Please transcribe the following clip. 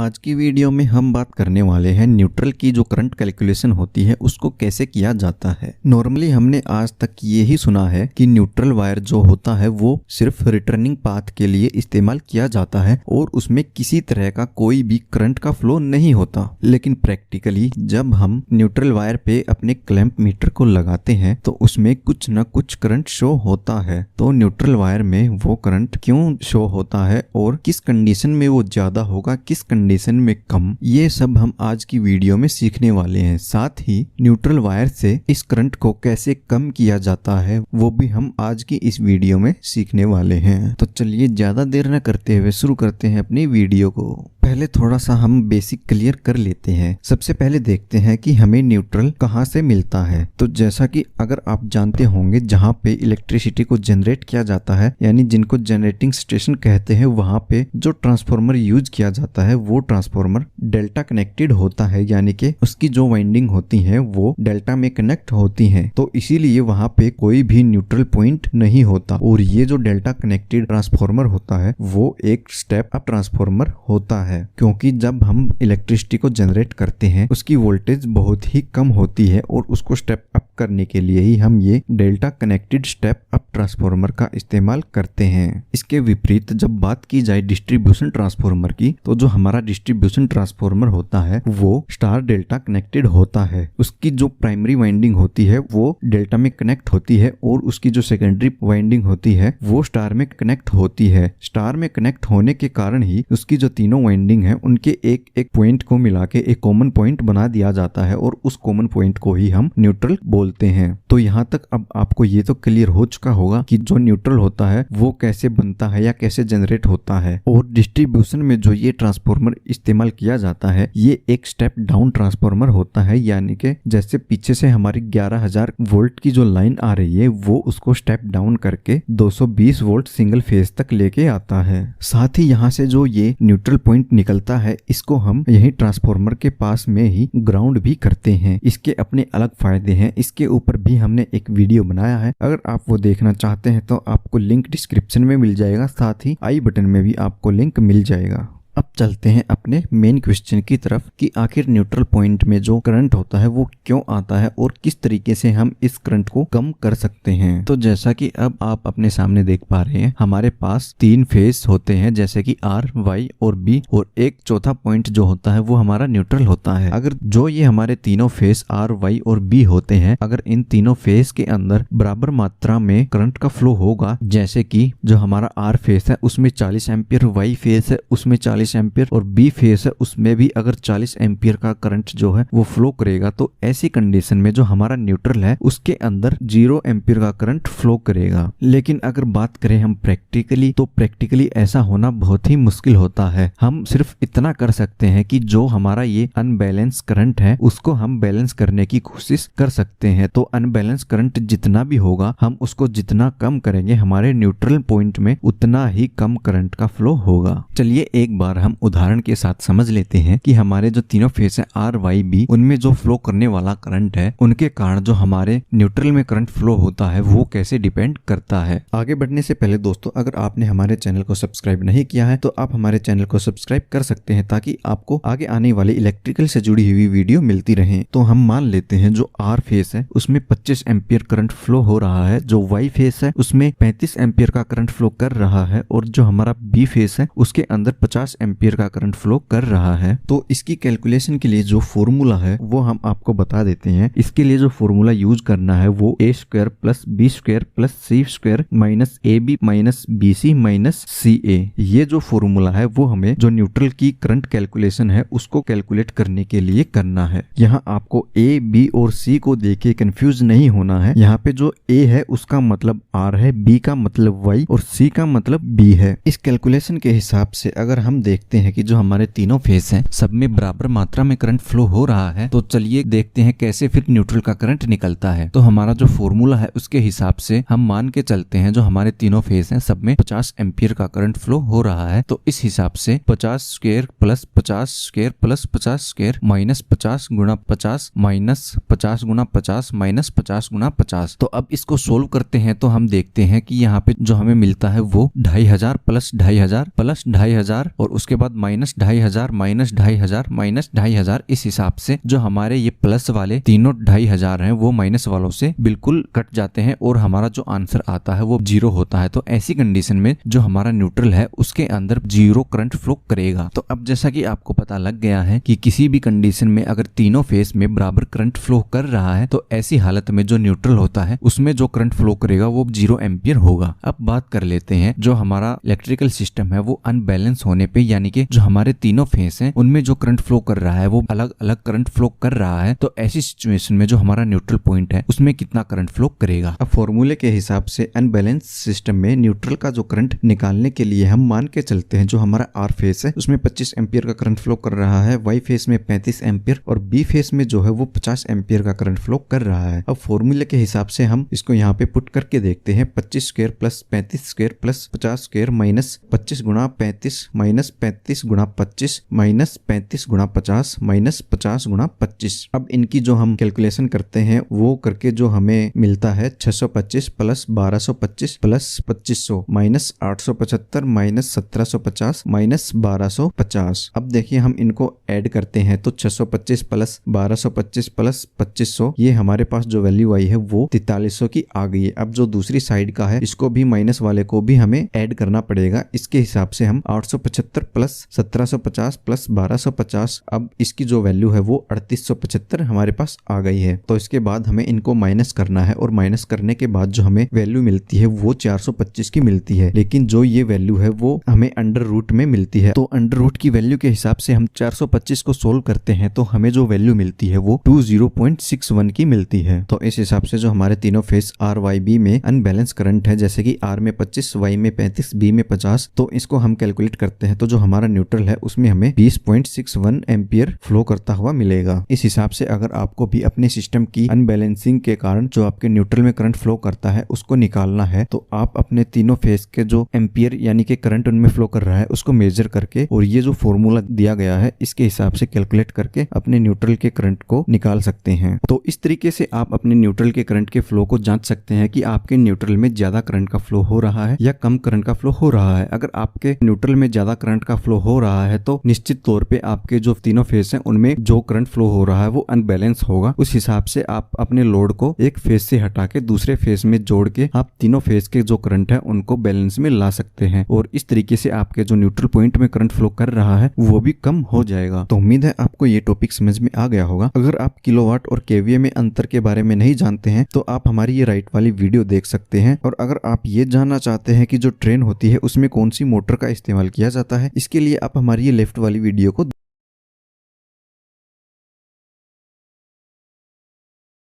आज की वीडियो में हम बात करने वाले हैं न्यूट्रल की जो करंट कैलकुलेशन होती है उसको कैसे किया जाता है। नॉर्मली हमने आज तक ये ही सुना है कि न्यूट्रल वायर जो होता है वो सिर्फ रिटर्निंग पाथ के लिए इस्तेमाल किया जाता है और उसमें किसी तरह का कोई भी करंट का फ्लो नहीं होता। लेकिन प्रैक्टिकली जब हम न्यूट्रल वायर पे अपने क्लैंप मीटर को लगाते हैं तो उसमें कुछ न कुछ करंट शो होता है। तो न्यूट्रल वायर में वो करंट क्यों शो होता है और किस कंडीशन में वो ज्यादा होगा, किस कंडीशन में कम, ये सब हम आज की वीडियो में सीखने वाले हैं। साथ ही न्यूट्रल वायर से इस करंट को कैसे कम किया जाता है वो भी हम आज की इस वीडियो में सीखने वाले हैं। तो चलिए ज्यादा देर न करते हुए शुरू करते हैं अपनी वीडियो को। पहले थोड़ा सा हम बेसिक क्लियर कर लेते हैं। सबसे पहले देखते हैं कि हमें न्यूट्रल कहाँ से मिलता है। तो जैसा कि अगर आप जानते होंगे जहाँ पे इलेक्ट्रिसिटी को जनरेट किया जाता है यानी जिनको जनरेटिंग स्टेशन कहते हैं, वहाँ पे जो ट्रांसफार्मर यूज किया जाता है वो ट्रांसफार्मर डेल्टा कनेक्टेड होता है, यानी कि उसकी जो वाइंडिंग होती है वो डेल्टा में कनेक्ट होती है। तो इसीलिए वहाँ पे कोई भी न्यूट्रल पॉइंट नहीं होता और ये जो डेल्टा कनेक्टेड ट्रांसफार्मर होता है वो एक स्टेप अप ट्रांसफार्मर होता है, क्योंकि जब हम इलेक्ट्रिसिटी को जनरेट करते हैं उसकी वोल्टेज बहुत ही कम होती है और उसको स्टेप अप करने के लिए ही हम ये delta connected step up transformer का इस्तेमाल करते हैं। इसके विपरीत जब बात की जाए डिस्ट्रीब्यूशन ट्रांसफार्मर की, तो जो हमारा डिस्ट्रीब्यूशन ट्रांसफार्मर होता है वो स्टार डेल्टा कनेक्टेड होता है। उसकी जो प्राइमरी वाइंडिंग होती है वो डेल्टा में कनेक्ट होती है और उसकी जो सेकेंडरी वाइंडिंग होती है वो स्टार में कनेक्ट होती है। स्टार में कनेक्ट होने के कारण ही उसकी जो तीनों वाइंडिंग है उनके एक एक पॉइंट को मिला के एक कॉमन पॉइंट बना दिया जाता है और उस कॉमन पॉइंट को ही हम न्यूट्रल बोलते हैं। तो यहाँ तक अब आपको ये तो क्लियर हो चुका होगा कि जो न्यूट्रल होता है वो कैसे बनता है या कैसे जनरेट होता है। और डिस्ट्रीब्यूशन में जो ये ट्रांसफार्मर इस्तेमाल किया जाता है ये एक स्टेप डाउन ट्रांसफार्मर होता है, यानी कि जैसे पीछे से हमारी 11,000 वोल्ट की जो लाइन आ रही है वो उसको स्टेप डाउन करके 220 वोल्ट सिंगल फेज तक लेके आता है। साथ ही यहाँ से जो ये न्यूट्रल पॉइंट निकलता है इसको हम यही ट्रांसफार्मर के पास में ही ग्राउंड भी करते हैं। इसके अपने अलग फायदे हैं, इसके ऊपर भी हमने एक वीडियो बनाया है, अगर आप वो देखना चाहते हैं तो आपको लिंक डिस्क्रिप्शन में मिल जाएगा, साथ ही आई बटन में भी आपको लिंक मिल जाएगा। अब चलते हैं अपने मेन क्वेश्चन की तरफ कि आखिर न्यूट्रल पॉइंट में जो करंट होता है वो क्यों आता है और किस तरीके से हम इस करंट को कम कर सकते हैं। तो जैसा कि अब आप अपने सामने देख पा रहे हैं हमारे पास 3 फेज होते हैं जैसे कि आर, वाई और बी, और एक चौथा पॉइंट जो होता है वो हमारा न्यूट्रल होता है। अगर जो ये हमारे तीनों फेज आर, वाई और बी होते हैं, अगर इन तीनों फेज के अंदर बराबर मात्रा में करंट का फ्लो होगा, जैसे कि जो हमारा आर फेज है उसमें 40 एम्पियर, वाई फेज है उसमें 40 एम्पियर और बी फेज है उसमें भी अगर 40 एम्पियर का करंट जो है वो फ्लो करेगा, तो ऐसी कंडीशन में जो हमारा न्यूट्रल है उसके अंदर 0 एम्पियर का करंट फ्लो करेगा। लेकिन अगर बात करें हम प्रैक्टिकली, तो प्रैक्टिकली ऐसा होना बहुत ही मुश्किल होता है। हम सिर्फ इतना कर सकते हैं कि जो हमारा ये अनबैलेंस करंट है उसको हम बैलेंस करने की कोशिश कर सकते हैं। तो अनबैलेंस करंट जितना भी होगा हम उसको जितना कम करेंगे हमारे न्यूट्रल पॉइंट में उतना ही कम करंट का फ्लो होगा। चलिए एक बार हम उदाहरण के साथ समझ लेते हैं कि हमारे जो तीनों फेज है आर, वाई, बी, उनमें जो फ्लो करने वाला करंट है उनके कारण जो हमारे न्यूट्रल में करंट फ्लो होता है वो कैसे डिपेंड करता है। आगे बढ़ने से पहले दोस्तों, अगर आपने हमारे चैनल को सब्सक्राइब नहीं किया है तो आप हमारे चैनल को सब्सक्राइब कर सकते हैं ताकि आपको आगे आने वाली इलेक्ट्रिकल से जुड़ी हुई वीडियो मिलती रहे। तो हम मान लेते हैं जो आर फेज है उसमें 25 एम्पियर करंट फ्लो हो रहा है, जो वाई फेज है उसमें 35 एम्पियर का करंट फ्लो कर रहा है और जो हमारा बी फेज है उसके अंदर 50 एम्पियर का करंट फ्लो कर रहा है। तो इसकी कैलकुलेशन के लिए जो फॉर्मूला है वो हम आपको बता देते हैं। इसके लिए जो फॉर्मूला यूज करना है वो a square plus B square plus C square minus A B minus B C minus C A. ये जो फॉर्मूला है वो हमें जो न्यूट्रल की करंट कैलकुलेशन है उसको कैलकुलेट करने के लिए करना है। यहाँ आपको ए, बी और सी को देके कंफ्यूज नहीं होना है। यहाँ पे जो ए है उसका मतलब आर है, बी का मतलब वाई और सी का मतलब बी है। इस कैलकुलेशन के हिसाब से अगर हम देखते हैं कि जो हमारे तीनों फेज हैं सब में बराबर मात्रा में करंट फ्लो हो रहा है, तो चलिए देखते हैं कैसे फिर न्यूट्रल का करंट निकलता है। तो हमारा जो फॉर्मूला है उसके हिसाब से हम मान के चलते हैं जो हमारे तीनों फेज हैं सब में 50 एम्पियर का करंट फ्लो हो रहा है। तो इस हिसाब से 50 square plus 50 square plus 50 square minus 50 गुणा 50 माइनस 50 गुणा 50 माइनस 50 गुणा 50। तो अब इसको सोल्व करते हैं तो हम देखते हैं कि यहाँ पे जो हमें मिलता है वो 2500 प्लस 2500 प्लस 2500 और उसके बाद -2500, -2500, -2500, इस हिसाब से जो हमारे ये प्लस वाले तीनों 2500 हैं वो माइनस वालों से बिल्कुल कट जाते हैं और हमारा जो आंसर आता है वो 0 होता है। तो ऐसी कंडीशन में जो हमारा न्यूट्रल है उसके अंदर 0 करंट फ्लो करेगा। तो अब जैसा कि आपको पता लग गया है कि किसी भी कंडीशन में अगर तीनों फेस में बराबर करंट फ्लो कर रहा है तो ऐसी हालत में जो न्यूट्रल होता है उसमें जो करंट फ्लो करेगा वो 0 एम्पियर होगा। अब बात कर लेते हैं जो हमारा इलेक्ट्रिकल सिस्टम है वो अनबैलेंस होने पे, यानी कि जो हमारे तीनों फेस हैं उनमें जो करंट फ्लो कर रहा है वो अलग अलग करंट फ्लो कर रहा है, तो ऐसी सिचुएशन में जो हमारा न्यूट्रल पॉइंट है उसमें कितना करंट फ्लो करेगा। अब फॉर्मूले के हिसाब से अनबैलेंस सिस्टम में न्यूट्रल का जो करंट निकालने के लिए हम मान के चलते हैं जो हमारा आर फेस है उसमें 25 एम्पियर का करंट फ्लो कर रहा है, वाई फेस में 35 एम्पियर और बी फेस में जो है वो 50 एम्पियर का करंट फ्लो कर रहा है। अब फॉर्मूले के हिसाब से हम इसको यहाँ पे पुट करके देखते हैं। 25 square plus 35 square plus 50 square minus 25 गुणा 35 माइनस 35 गुणा 25 माइनस 35 गुणा 50 माइनस 50 गुणा 25। अब इनकी जो हम कैलकुलेशन करते हैं वो करके जो हमें मिलता है 625 plus 1225 plus 2500 minus 875 minus 1750 minus 1250। अब देखिए हम इनको ऐड करते हैं तो 625 प्लस 1225 प्लस 2500, ये हमारे पास जो वैल्यू आई है वो 4300 की आ गई है। अब जो दूसरी साइड का है इसको भी माइनस वाले को भी हमें ऐड करना पड़ेगा। इसके हिसाब से हम 875 प्लस 1750 प्लस 1250, अब इसकी जो वैल्यू है वो 3875 हमारे पास आ गई है। तो इसके बाद हमें इनको माइनस करना है और माइनस करने के बाद जो हमें वैल्यू मिलती है वो 425 की मिलती है, लेकिन जो ये वैल्यू है वो हमें अंडर रूट में मिलती है। तो अंडर रूट की वैल्यू के हिसाब से हम 425 को सोल्व करते हैं तो हमें जो वैल्यू मिलती है वो 20.61 की मिलती है। तो इस हिसाब से जो हमारे तीनों फेस आर वाई बी में अनबैलेंस करंट है, जैसे कि आर में 25, वाई में 35, बी में 50, तो इसको हम कैलकुलेट करते हैं तो जो हमारा न्यूट्रल है उसमें हमें 20.61 एम्पियर फ्लो करता हुआ मिलेगा। इस हिसाब से अगर आपको भी अपने सिस्टम की अनबैलेंसिंग के कारण जो आपके न्यूट्रल में करंट फ्लो करता है उसको निकालना है तो आप अपने तीनों फेस के जो एम्पियर यानी कि करंट उनमें फ्लो कर रहा है उसको मेजर करके और ये जो फॉर्मूला दिया गया है इसके हिसाब से कैलकुलेट करके अपने न्यूट्रल के करंट को निकाल सकते हैं। तो इस तरीके से आप अपने न्यूट्रल के करंट के फ्लो को जांच सकते हैं कि आपके न्यूट्रल में ज्यादा करंट का फ्लो हो रहा है या कम करंट का फ्लो हो रहा है। अगर आपके न्यूट्रल में ज्यादा करंट का फ्लो हो रहा है तो निश्चित तौर पे आपके जो तीनों फेस हैं उनमें जो करंट फ्लो हो रहा है वो अनबैलेंस होगा। उस हिसाब से आप अपने लोड को एक फेस से हटा के दूसरे फेस में जोड़ के आप तीनों फेस के जो करंट है उनको बैलेंस में ला सकते हैं और इस तरीके से आपके जो न्यूट्रल पॉइंट में करंट फ्लो कर रहा है वो भी कम हो जाएगा। तो उम्मीद है आपको ये टॉपिक समझ में आ गया होगा। अगर आप किलोवाट और केवीए में अंतर के बारे में नहीं जानते हैं तो आप हमारी ये राइट वाली वीडियो देख सकते हैं। और अगर आप ये जानना चाहते हैं कि जो ट्रेन होती है उसमें कौन सी मोटर का इस्तेमाल किया जाता है, इसके लिए आप हमारी ये लेफ्ट वाली वीडियो को